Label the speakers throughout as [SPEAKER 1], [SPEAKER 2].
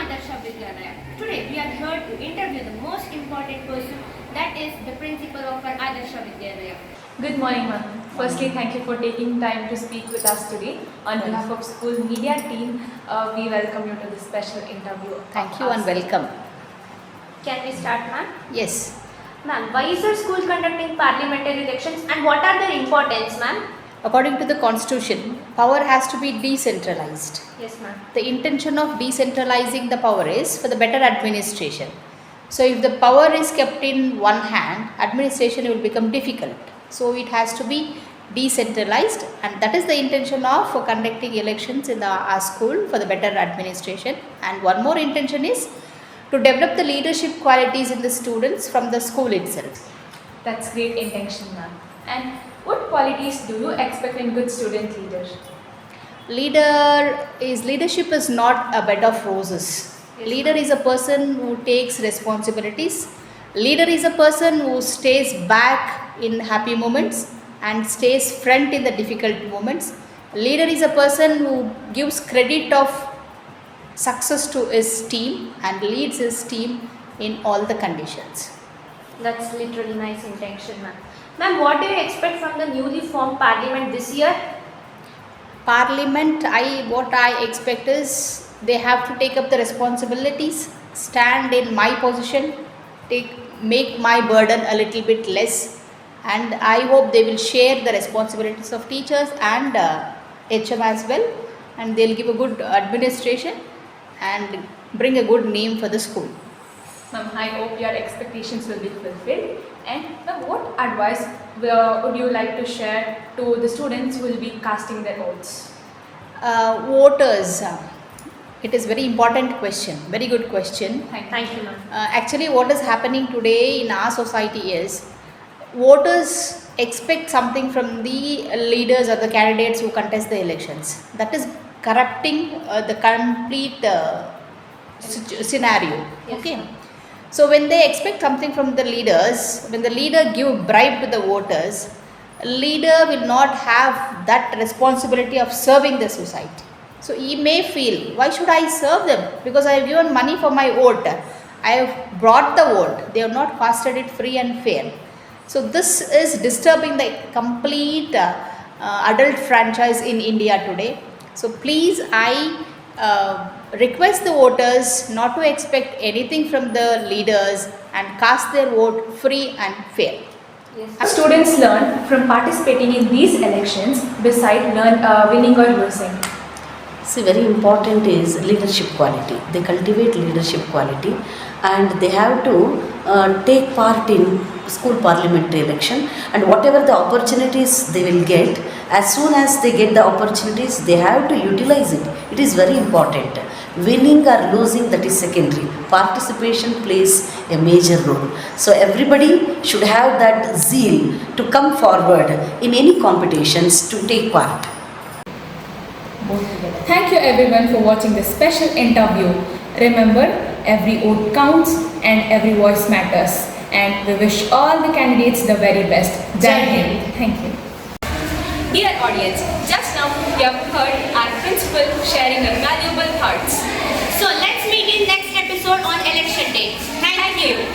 [SPEAKER 1] Adarsha Vidyalaya. Today we are here to interview the most important person, that is the principal of our Adarsha Vidyalaya.
[SPEAKER 2] Good morning, ma'am. Firstly, thank you for taking time to speak with us today. On behalf of school media team, we welcome you to this special interview.
[SPEAKER 3] Thank you and welcome.
[SPEAKER 1] Can we start, ma'am?
[SPEAKER 3] Yes.
[SPEAKER 1] Ma'am, why is our school conducting parliamentary elections and what are their importance, ma'am?
[SPEAKER 3] According to the constitution, power has to be decentralized.
[SPEAKER 1] Yes, ma'am.
[SPEAKER 3] The intention of decentralizing the power is for the better administration. So if the power is kept in one hand, administration will become difficult. So it has to be decentralized, and that is the intention of conducting elections in our school for the better administration. And one more intention is to develop the leadership qualities in the students from the school itself.
[SPEAKER 2] That's great intention, ma'am. And what qualities do you expect in good student leader?
[SPEAKER 3] Leadership is not a bed of roses.
[SPEAKER 2] Yes,
[SPEAKER 3] Leader is a person who takes responsibilities. Leader is a person who stays back in happy moments and stays front in the difficult moments. Leader is a person who gives credit of success to his team and leads his team in all the conditions.
[SPEAKER 1] That's literally nice intention, ma'am. Ma'am, what do you expect from the newly formed parliament this year?
[SPEAKER 3] Parliament, what I expect is they have to take up the responsibilities, stand in my position, make my burden a little bit less, and I hope they will share the responsibilities of teachers and HM as well, and they'll give a good administration and bring a good name for the school.
[SPEAKER 2] Ma'am, I hope your expectations will be fulfilled. And ma'am, what advice would you like to share to the students who will be casting their votes?
[SPEAKER 3] Voters, it is very important question, very good question.
[SPEAKER 2] Thank you, ma'am.
[SPEAKER 3] Actually, what is happening today in our society is voters expect something from the leaders or the candidates who contest the elections. That is corrupting the complete scenario.
[SPEAKER 1] Yes,
[SPEAKER 3] Okay.
[SPEAKER 1] ma'am.
[SPEAKER 3] So when they expect something from the leaders, when the leader give bribe to the voters, leader will not have that responsibility of serving the society. So he may feel, why should I serve them? Because I have given money for my vote. I have brought the vote. They have not casted it free and fair. So this is disturbing the complete adult franchise in India today. So please, I request the voters not to expect anything from the leaders and cast their vote free and fair.
[SPEAKER 1] Yes.
[SPEAKER 2] Students learn from participating in these elections beside winning or losing.
[SPEAKER 4] See, very important is leadership quality. They cultivate leadership quality and they have to take part in school parliamentary election, and whatever the opportunities they will get, as soon as they get the opportunities, they have to utilize it. It is very important. Winning or losing, that is secondary. Participation plays a major role. So everybody should have that zeal to come forward in any competitions to take part.
[SPEAKER 2] Thank you everyone for watching this special interview. Remember, every vote counts and every voice matters. And we wish all the candidates the very best. Jai Hind. Thank you. Dear audience, just now we have heard our principal sharing her valuable thoughts.
[SPEAKER 1] So let's meet in next episode on election day. Thank you.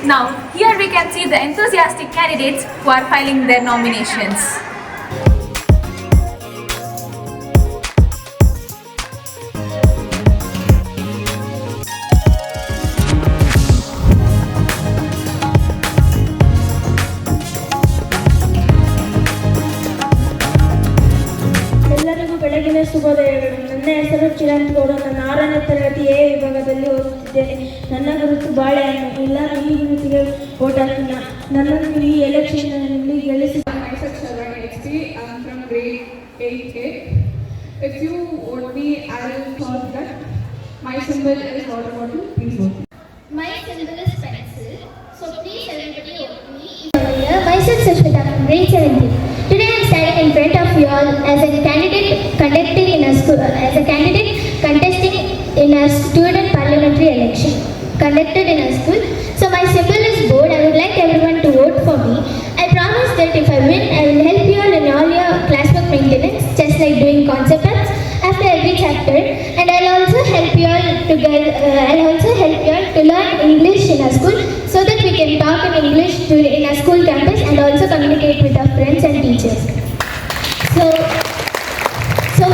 [SPEAKER 2] Now, here we can see the enthusiastic candidates who are filing their nominations.
[SPEAKER 5] ಇದ್ದೇನೆ. ನನ್ನ ಗುರುತು ಬಾಳೆಹಣ್ಣು. ಇಲ್ಲ, ಈ ಗುರುತಿಗೆ vote ಹಾಕಿಲ್ಲ. ನನ್ನನ್ನು ಈ ಎಲೆಕ್ಷನ್ನಲ್ಲಿ ಗೆಲ್ಲಿಸಿ.
[SPEAKER 6] Myself Sharvani XP. I'm from grade 8A. If you vote me, I will thought that my symbol is water bottle. Please vote.
[SPEAKER 1] My symbol is pencil. So please everybody vote me.
[SPEAKER 7] Myself Sushmita from grade 17. Today I am standing in front of you all as a candidate contesting in a student parliamentary election conducted in our school. So my symbol is board. I would like everyone to vote for me. I promise that if I win, I will help you all in all your classwork maintenance, just like doing concept maps after every chapter. And I'll also help you all to learn English in our school, so that we can talk in English in our school campus and also communicate with our friends and teachers. So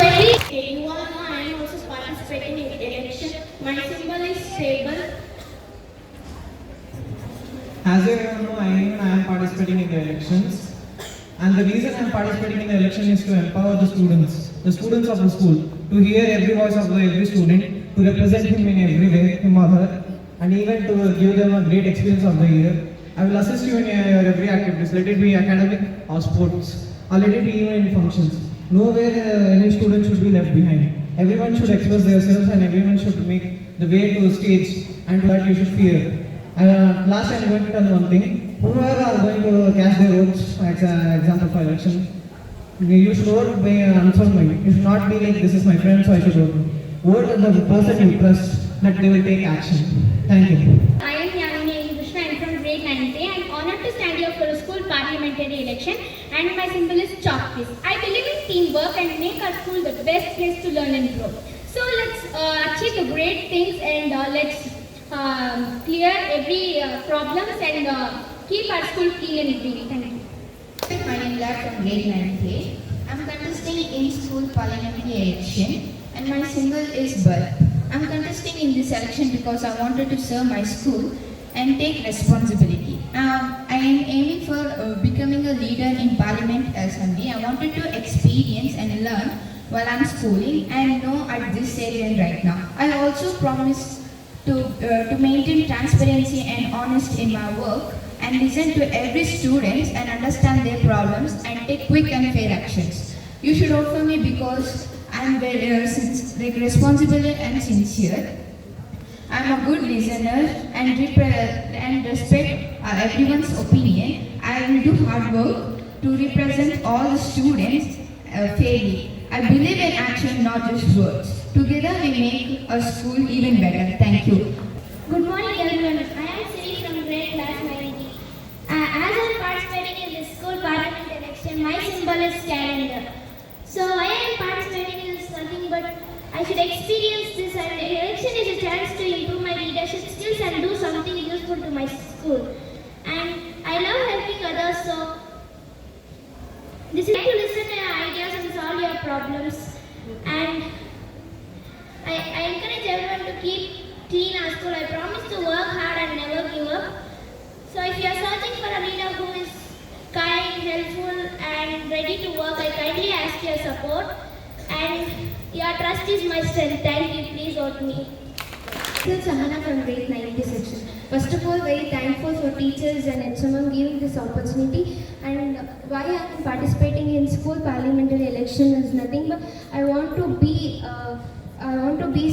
[SPEAKER 7] when we
[SPEAKER 1] You all know I am also participating in the election. My symbol is table.
[SPEAKER 8] As you all know, I am participating in the elections, and the reason I am participating in the election is to empower the students of the school, to hear every voice of every student, to represent him in every way, him or her, and even to give them a great experience of the year. I will assist you in your every activities, let it be academic or sports, or let it be even in functions. Nowhere any student should be left behind. Everyone should express themselves, and everyone should make the way to the stage, and that you should fear. Last I am going to tell one thing. Whoever are going to cast their votes, example for election, you should vote by uninformed mind. You should not be like, this is my friend, so I should vote. Vote the person you trust, that they will take action. Thank you.
[SPEAKER 7] I am Yamini Krishna. I am from grade 9th. I am honored to stand here for a school parliamentary election, and my symbol is chalk piece. I believe in teamwork and make our school the best place to learn and grow. So let's achieve the great things, and let's clear every problems and keep our school clean and green. Thank you.
[SPEAKER 9] My name is from grade 9th. I am contesting in school parliamentary election, and my symbol is bulb. I am contesting in this election because I wanted to serve my school and take responsibility. I am aiming for becoming a leader in Parliament Assembly. I wanted to experience and learn while I am schooling and know at this stage and right now. I also promise to maintain transparency and honest in my work, and listen to every student and understand their problems and take quick and fair actions. You should vote for me because I am very responsible and sincere. I am a good listener and respect everyone's opinion. I will do hard work to represent all the students fairly. I believe in action, not just words. Together we make our school even better. Thank you.
[SPEAKER 7] Good morning, everyone. I am Siri from grade class 90. As I am participating in the school parliament election, my symbol is calendar. So I am participating in this nothing but I should experience this, and the election is a chance to improve my leadership skills and do something useful to my school. And I love helping others, so this is to listen to your ideas and solve your problems. And I encourage everyone to keep clean our school. I promise to work hard and never give up. So if you are searching for a leader who is kind, helpful and ready to work, I kindly ask your support, and your trust is my strength. Thank you. Please vote me.
[SPEAKER 10] This is Sahana from grade 90 section. First of all, very thankful for teachers and HMM giving this opportunity. And why I am participating in school parliamentary election is nothing but I want to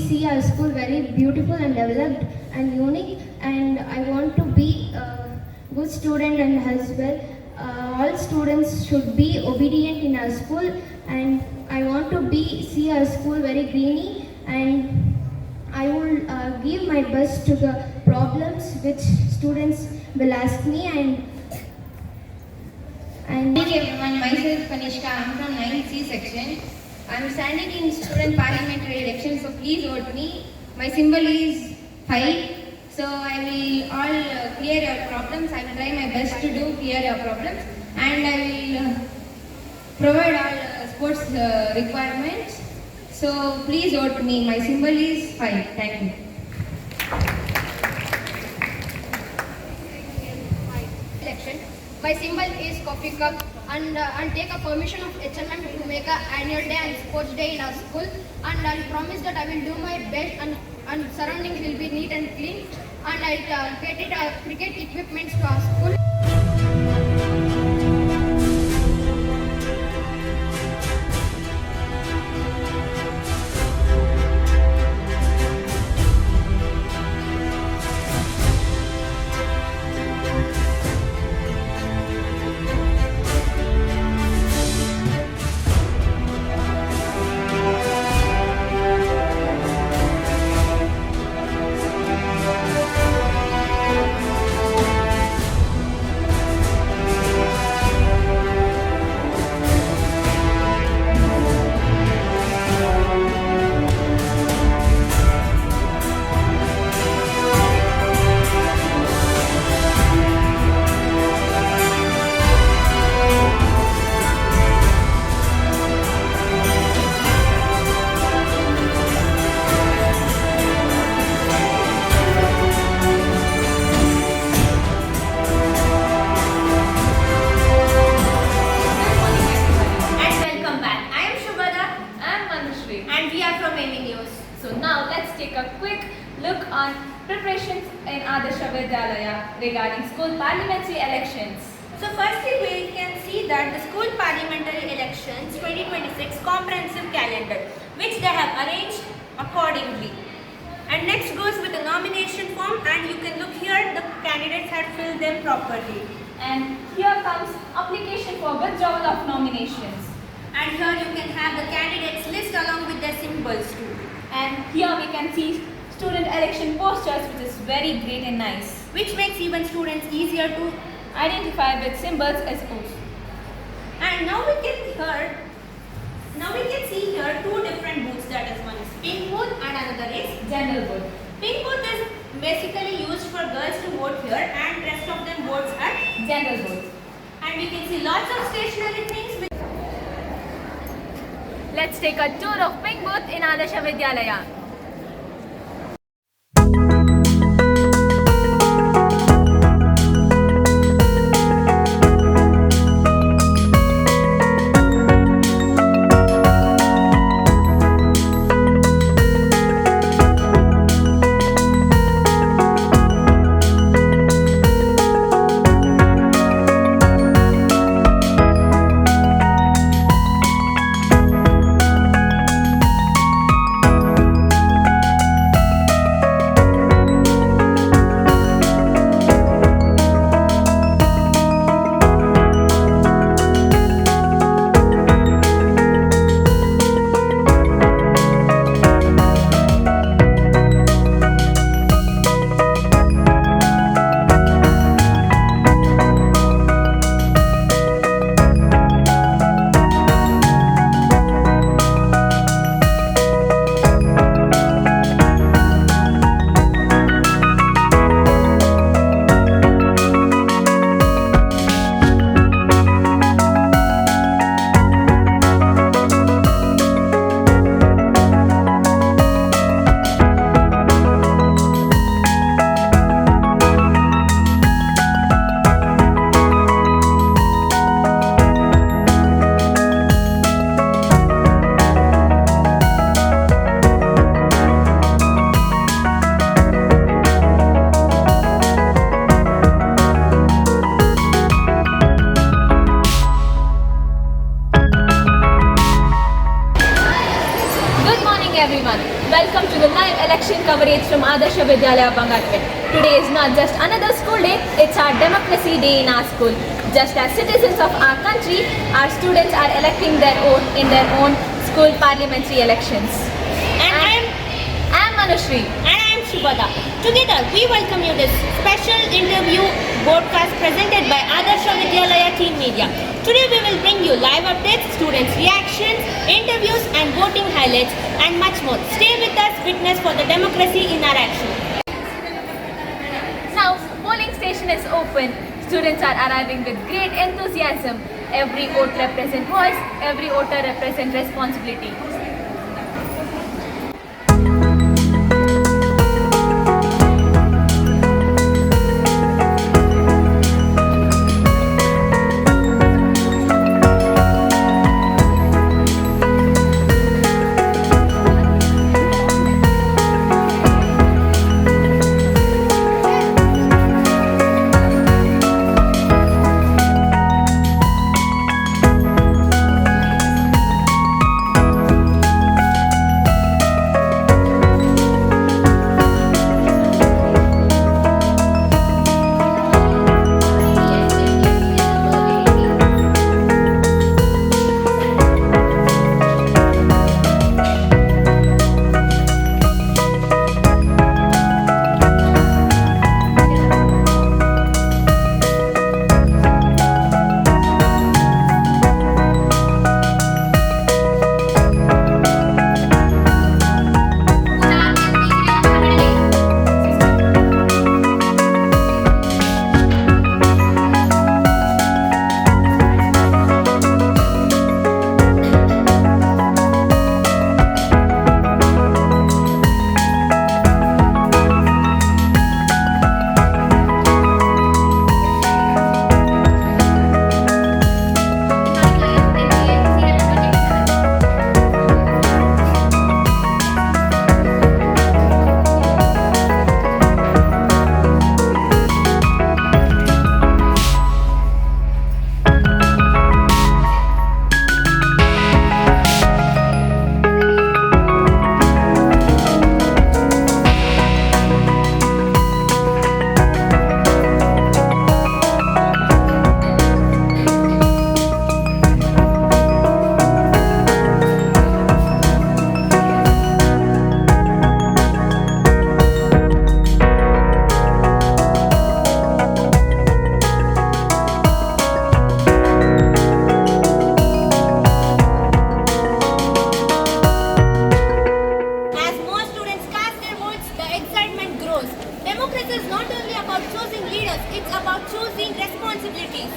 [SPEAKER 10] see our school very beautiful and developed and unique. And I want to be a good student, and as well, all students should be obedient in our school. And I want to see our school very greeny, and I will give my best to the problems which students will ask me. And
[SPEAKER 9] Hi everyone, myself Kanishka. I am from 9C section. I am standing in student parliamentary election, so please vote me. My symbol is 5. So I will all clear your problems. I will try my best to clear your problems, and I will provide all sports requirements. So please vote me. My symbol is 5. Thank you.
[SPEAKER 1] Election. My symbol is coffee cup, and take a permission of HMM to make an annual day and sports day in our school, and I'll promise that I will do my best, and
[SPEAKER 10] and surroundings will be neat and clean, and I'll get it cricket equipments to our school.
[SPEAKER 2] preparations in Adarsh Vidyalaya regarding school parliamentary elections.
[SPEAKER 1] So firstly, we can see that the school parliamentary elections 2026 comprehensive calendar, which they have arranged accordingly. And next goes with the nomination form, and you can look here, the candidates have filled them properly.
[SPEAKER 2] And here comes application for withdrawal of nominations.
[SPEAKER 1] And here you can have the candidates list along with their symbols too.
[SPEAKER 2] And here we can see student election posters, which is very great and nice.
[SPEAKER 1] Which makes even students easier to
[SPEAKER 2] identify with symbols as opposed.
[SPEAKER 1] And now we can see here two different booths, that is one is pink booth and another is
[SPEAKER 2] general booth.
[SPEAKER 1] Pink booth is basically used for girls to vote here, and rest of them votes at
[SPEAKER 2] general booth.
[SPEAKER 1] And we can see lots of stationery things.
[SPEAKER 2] Let's take a tour of pink booth in Adarsh Vidyalaya. Everyone, welcome to the live election coverage from Adarsh Vidyalaya Bangalore. Today is not just another school day, it's our democracy day in our school. Just as citizens of our country, our students are electing their own in their own school parliamentary elections.
[SPEAKER 1] And
[SPEAKER 2] I'm Manushri.
[SPEAKER 1] And I'm Shubhada. Together we welcome you this special interview broadcast presented by Adarsh Vidyalaya Team Media. Today we will bring you live updates, students' reactions, interviews and voting highlights and much more. Stay with us, witness for the democracy in our action.
[SPEAKER 2] Now, polling station is open. Students are arriving with great enthusiasm. Every vote represents voice, every voter represents responsibility.
[SPEAKER 1] Democracy is not only about choosing leaders, it's about choosing responsibilities.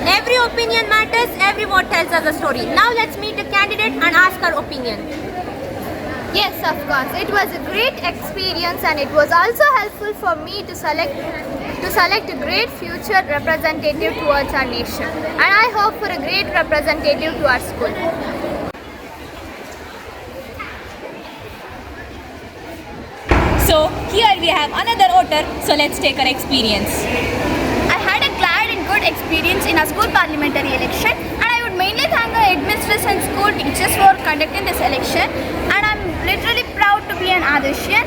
[SPEAKER 1] Every opinion matters, every vote tells us a story. Now let's meet the candidate and ask her opinion.
[SPEAKER 10] Yes, of course. It was a great experience and it was also helpful for me to select a great future representative towards our nation. And I hope for a great representative to our school.
[SPEAKER 1] So here we have another voter, so let's take her experience.
[SPEAKER 10] I had a glad and good experience in a school parliamentary election, and I would mainly thank the headmistress and school teachers for conducting this election, and I'm literally proud to be an Adarshyan.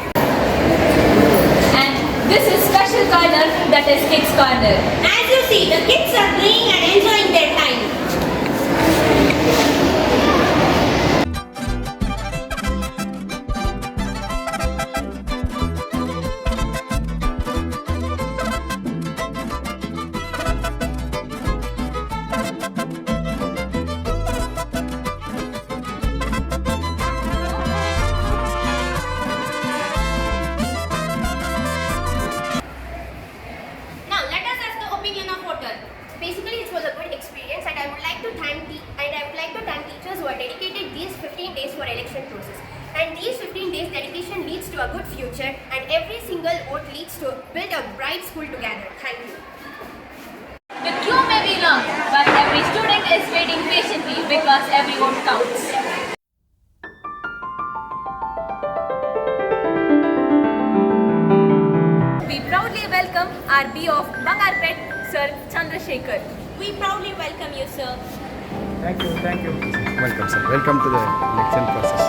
[SPEAKER 1] And this is special corner, that is Kids Corner. As you see, the kids are playing and enjoying their time. Now let us ask the opinion of voter.
[SPEAKER 10] Basically, it was a good experience, and I would like to thank teachers who are dedicated these 15 days for election process. And these 15 days dedication leads to a good future, and every single vote leads to build a bright school together. Thank you.
[SPEAKER 1] The queue may be long, but every student is waiting patiently because every vote counts. We proudly welcome RB of Bangarpet, Sir Chandrasekhar. We proudly welcome you, sir.
[SPEAKER 11] Thank you, thank you. Welcome, sir. Welcome to the election process.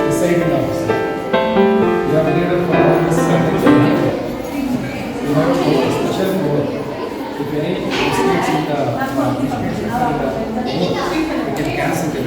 [SPEAKER 11] Deciding officer. You are leader for all this you have a special goal. If any mistakes in the vote, we can cancel the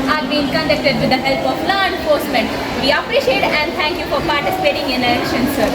[SPEAKER 1] Are being conducted with the help of law
[SPEAKER 2] enforcement. We appreciate and thank you for participating in elections, sir.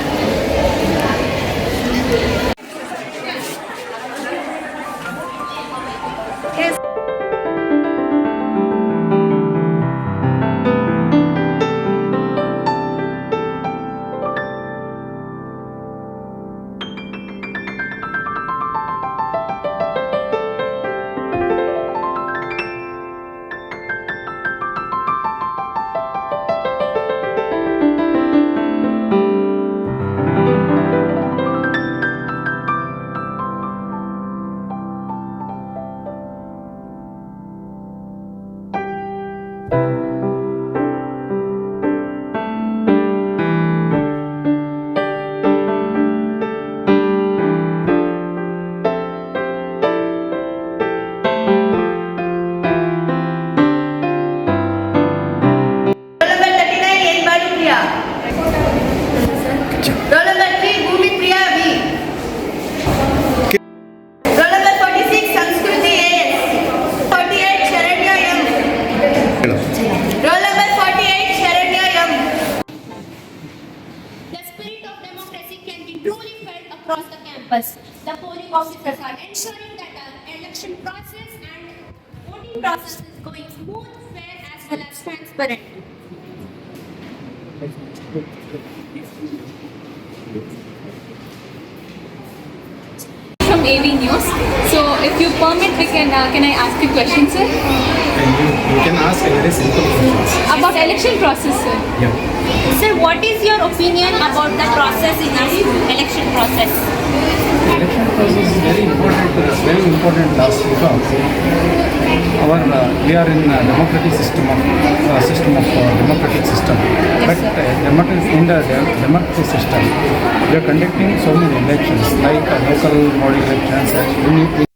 [SPEAKER 1] Roll number 3, Bhumi Priya V. Roll number 46, Sanskruti AS. 48, Sharanya M. Roll number 48, Sharanya M. The spirit of democracy can be truly felt across the campus. The polling officers are ensuring that our election process and voting process is going smooth, fair as well as transparent.
[SPEAKER 2] From AV News. So, if you permit, can I ask a question, sir?
[SPEAKER 11] You can ask a very simple questions.
[SPEAKER 2] About election process, sir.
[SPEAKER 11] Yeah.
[SPEAKER 1] Sir, what is your opinion about the process in our school, election process?
[SPEAKER 11] Election process is very important to us, very important task because we are in a democratic system of democratic system. But in the democratic system, we are conducting so many elections like local body elections and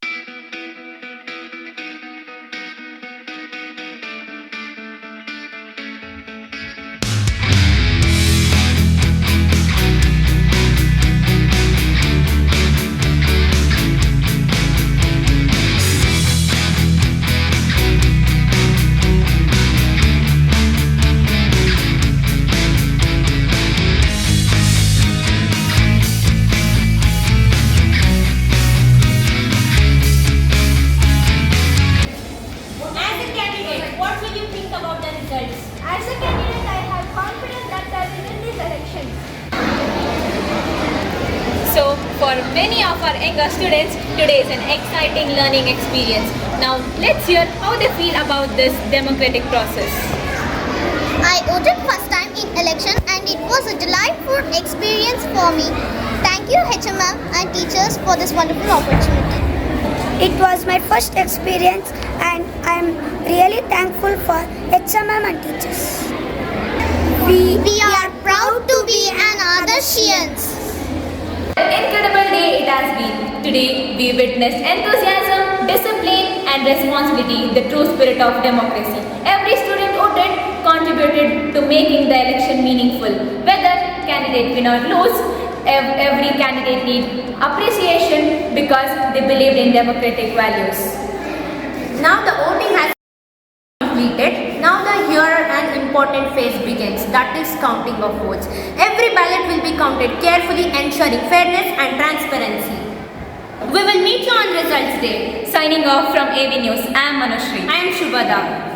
[SPEAKER 1] As a candidate, what will you think about the results?
[SPEAKER 10] As a candidate, I have confidence that I will win these elections.
[SPEAKER 2] So, for many of our younger students, today is an exciting learning experience. Now, let's hear how they feel about this democratic process.
[SPEAKER 10] I voted first time in election and it was a delightful experience for me. Thank you HMM and teachers for this wonderful opportunity.
[SPEAKER 5] It was my first experience and I am really thankful for HMM and teachers.
[SPEAKER 10] We are proud to be an Adarshiyans.
[SPEAKER 2] Incredible day it has been. Today we witnessed enthusiasm, discipline and responsibility, the true spirit of democracy. Every student voted, contributed to making the election meaningful. Whether candidate win or lose, every candidate needs appreciation because they believed in democratic values.
[SPEAKER 1] Now the voting has completed. Now the here an important phase begins, that is counting of votes. Every ballot will be counted carefully, ensuring fairness and transparency. We will meet you on results day.
[SPEAKER 2] Signing off from AV News, I am Manushri.
[SPEAKER 1] I am Shubhada.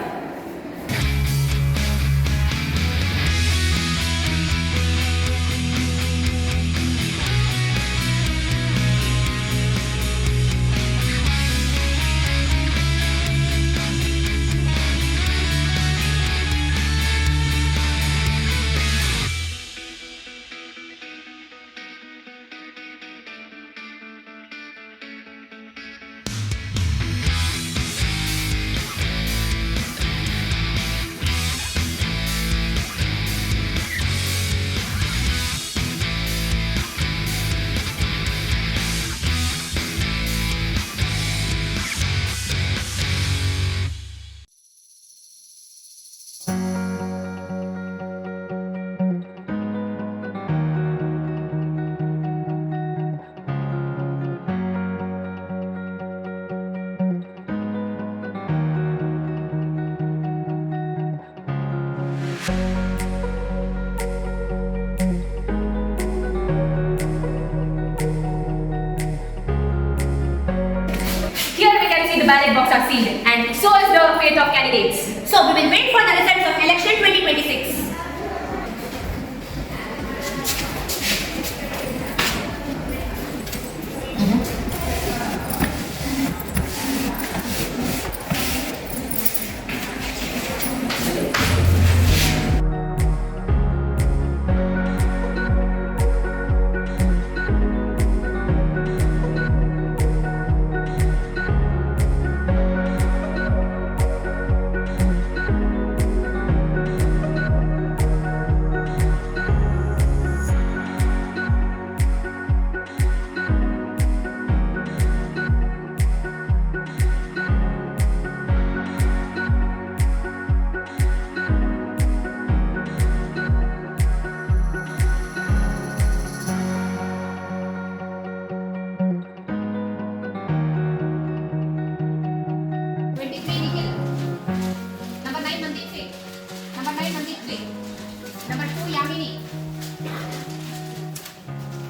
[SPEAKER 1] ballot box are sealed, and so is the fate of candidates. So we will wait for the results of election 2026.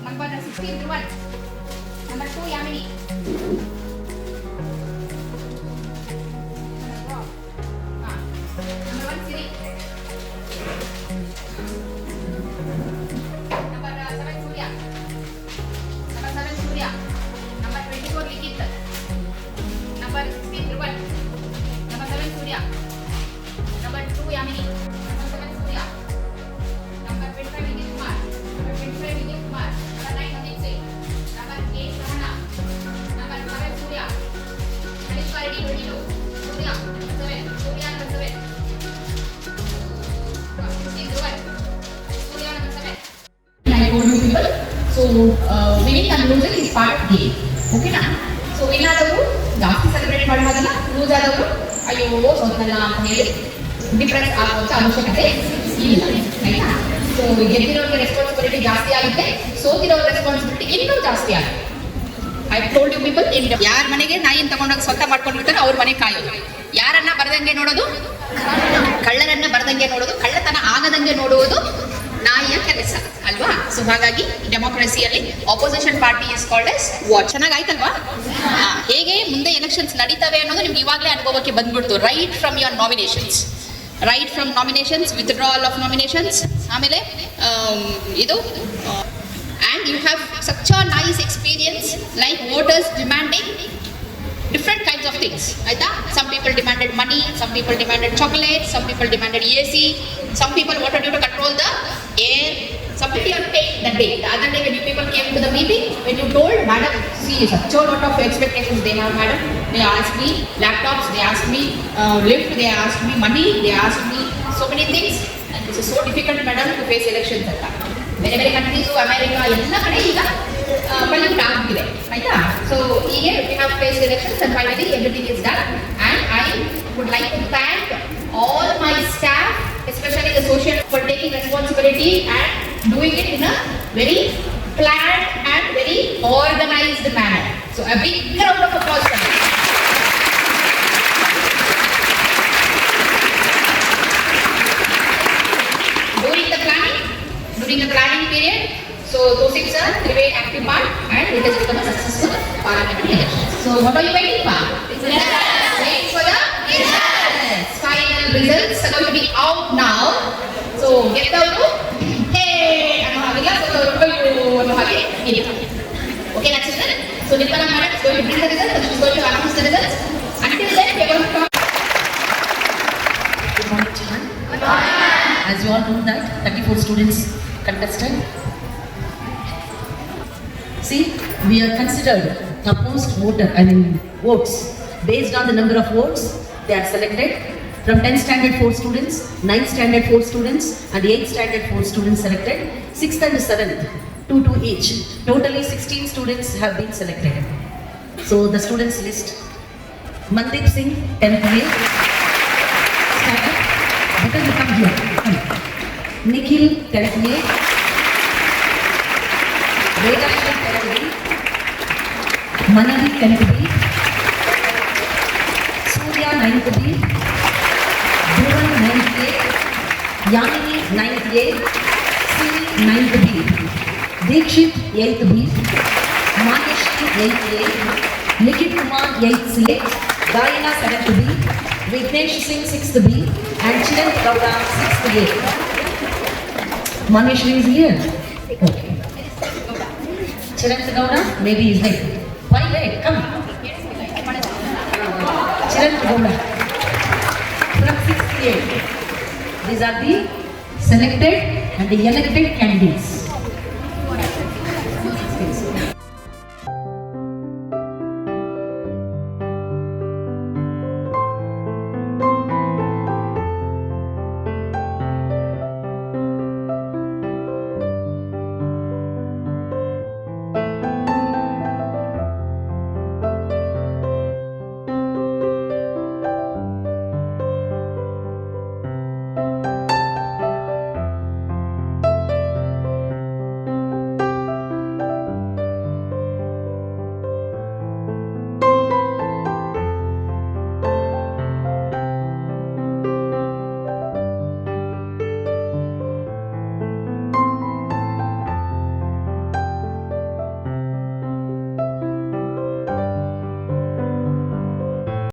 [SPEAKER 3] Number 16, Dhruvan. Number 2, Yamini. Number 1, Siri. Number 7, Surya. Number 7, Surya. Number 24, Likith. Number 16, Dhruvan. Number 7, Surya. Number 2, Yamini. Number 7, Surya. Number 25, Vijay Kumar. Number 25, Vijay Kumar. Number 9, Amit Singh. Number 8, Rahana. Number 7, Surya. Kanishka Reddy, 22. Surya, number 7. Surya, number 7. 16, Dhruvan. Surya, number 7. I told you people. So, winning and losing is part of the game. Okay na? So, win ಆದವರು ಜಾಸ್ತಿ celebrate ಮಾಡೋದಲ್ಲ, loose ಆದವರು ಅಯ್ಯೋ ಸೋತಲ್ಲ ಅಂತ ಹೇಳಿ depress ಆಗುವಂತ ಅವಶ್ಯಕತೆ ಇಲ್ಲ, ಆಯ್ತಾ? ಸೊ ಗೆದ್ದಿರೋರಿಗೆ ರೆಸ್ಪಾನ್ಸಿಬಿಲಿಟಿ ಜಾಸ್ತಿ ಆಗುತ್ತೆ, ಸೋತಿರೋ ರೆಸ್ಪಾನ್ಸಿಬಿಲಿಟಿ ಇನ್ನೂ ಜಾಸ್ತಿ ಆಗುತ್ತೆ. ಐ ಟೋಲ್ಡ್ ಯು ಪೀಪಲ್, ಯಾರ ಮನೆಗೆ ನಾಯಿನ ತಗೊಂಡೋಗಿ ಸ್ವಂತ ಮಾಡ್ಕೊಂಡಿರ್ತಾರೆ ಅವ್ರ ಮನೆ ಕಾಯೋದು, ಯಾರನ್ನ ಬರದಂಗೆ ನೋಡೋದು, ಕಳ್ಳರನ್ನ ಬರದಂಗೆ ನೋಡೋದು, ಕಳ್ಳತನ ಆಗದಂಗೆ ನೋಡುವುದು ನಾಯಿಯ ಕೆಲಸ ಅಲ್ವಾ? ಸೊ ಹಾಗಾಗಿ ಡೆಮೋಕ್ರಸಿಯಲ್ಲಿ opposition party is called as watch. ಚೆನ್ನಾಗಾಯ್ತಲ್ವಾ? ಹೇಗೆ ಮುಂದೆ ಎಲೆಕ್ಷನ್ಸ್ ನಡೀತವೆ ಅನ್ನೋದು ನಿಮ್ಗೆ ಇವಾಗಲೇ ಅನುಭವಕ್ಕೆ ಬಂದ್ಬಿಡ್ತು. Right from your nominations, right from nominations, withdrawal of nominations, ಆಮೇಲೆ ಇದು and you have such a nice experience like voters demanding different kinds of things, aita? Some people demanded money, some people demanded chocolates, some people demanded AC, some people wanted you to control the air, some people you take the day. The other day when you people came to the meeting, when you told madam, see such a lot of expectations they have, madam, they asked me laptops, they asked me lift, they asked me money, they asked me so many things, and this is so difficult madam to face elections anta. ಬೇರೆ ಬೇರೆ countries, America ಎಲ್ಲ ಕಡೆ ಈಗ pollute ಆಗ್ತಿದೆ, ಆಯ್ತಾ? So ಹೀಗೆ we have face elections and finally everything is done. And I would like to thank all my staff, especially the social, for taking responsibility and doing it in a very planned and very organized manner. So a big round of applause for them. During the planning period, so Tosik sir played active part and it has become a successful parliamentary election. So what are you waiting for? Waiting for the results. Final results are going to be out now. So get down to hey, ano hagila, so ano hagi, okay, that's it. So Nirmala madam is going to bring the results and she is going to announce the results. Until then, we are going to talk.
[SPEAKER 4] Good morning, children. As you all know that 34 students contested. See, we are considered a post voter, votes. Based on the number of votes, they are selected. From 10th standard 4 students, 9th standard 4 students and 8th standard 4 students selected. 6th and 7th, 2 each. Totally 16 students have been selected. So the students list: Mandeep Singh, 10th grade. Better you come here. Nikhil, 10th grade. Vedashri, 10th grade. Manavi, 10th grade. Surya, 9th grade. Dhruvan, 9th grade. Yamini, 9th grade. Siri, 9th grade. Dikshit, 8th grade. Maheshri, 8th grade. Nikit Kumar, 8th grade.
[SPEAKER 12] Gaina 7th B, Vignesh Singh 6th B, and Chiran Gowda 6th A. Manishri is here. Okay. Chiran Gowda, maybe he's late. Why late? Come. Chiran Gowda from 6th A. These are the selected and the elected candidates.